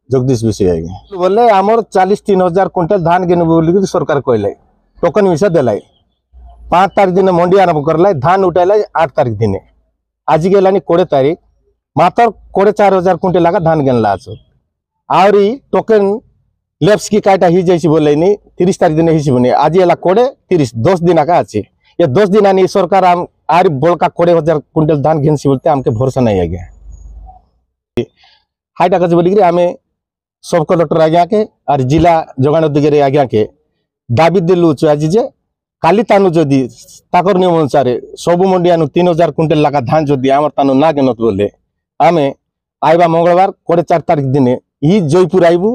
जगदीश विषय आज्ञा बोले आमर 43,000 क्विंटाल धान गिन बोल सरकार कहले टोकन मिसा देला 5 तारीख दिन मंडी आरंभ करला धान उठाइला 8 तारीख दिन आज गलानी 20 तारीख मात्र 4,500 क्विंटाल लगा धान गिनला आहरी टोकन लेप्स की काटा ही जैसी बोले 30 तारीख दिन हिसाब आज एला 20-30 10 दिन का अच्छे ये 10 दिन आनी सरकार आर बड़का 20,000 क्विंटाल धान घिनसी बोलते आमके भरोसा नहीं आज्ञा हाई टाका बोलिक आम सब कलेक्टर आज्ञा के और जिला जोगाण अधिकारी आज्ञा के दाबी दिलु आज जे काली तानु जदि ताकर नियम अनुसार सब मंडिया 3,000 क्विंटाल लगा धान जदि आम तानु ना गिनत बोले आम आइबा मंगलवार 4 तारीख दिन ही जयपुर आईबू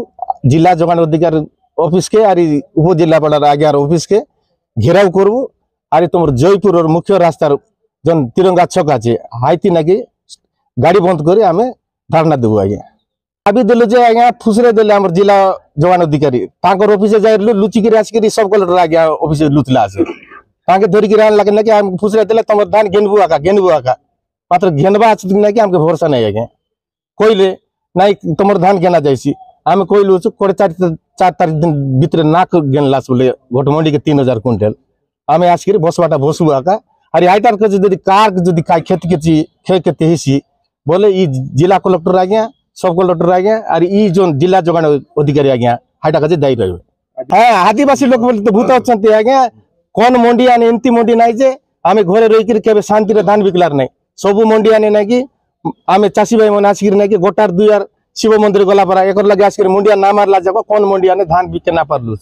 जिला जोगाण अधिकारी ऑफिस के और उप जिलापाल आज्ञार ऑफिस के घेराव करबू और तुम जयपुर और मुख्य रास्तार जन तिरंगा छक अच्छे हाईती ना कि गाड़ी बंद कर आम धारणा देवु आज्ञा दाबी देलु जे आज्ञा फुसरे देले आम जिला जोगाण अधिकारी ऑफिस जाए लुचिक आसिक सब कलेक्टर आज्ञा ऑफिस लुचला आसे धरिक लगे ना कि आम फुसरे देले तुम धान घेनबू आका मात्र घेनबा ना कि आमके भरोसा नहीं आज्ञा कहले ना तुम धान घेना जाइसी आम कहलु 4 तारीख दिन भितर ना घेनलास बोले घोटमंडी के 3,000 क्विंटाल आम आसिक बसवाटा बसबू आका और आईटार के कार क्षति क्षति हेसी बोले ई जिला कलेक्टर आज्ञा सब कलेक्टर आज्ञा और ई जो जिला जोगाण अधिकारी आज्ञा हाईटा का दायी रही हाँ आदिवासी लोक बोले तो भूत अच्छा आज्ञा कौन मंडी आने एमती मंडी ना जे आम घरे रही शांति धान बिकलार ना सब मंडी आने ना कि आम चाषी भाई मैंने आसिक ना कि गोटार 2 शिव मंदिर गला पर एक लगे आसिक मंडिया ना मारला जब कौन मंडी आने धान बिके ना पार्लु।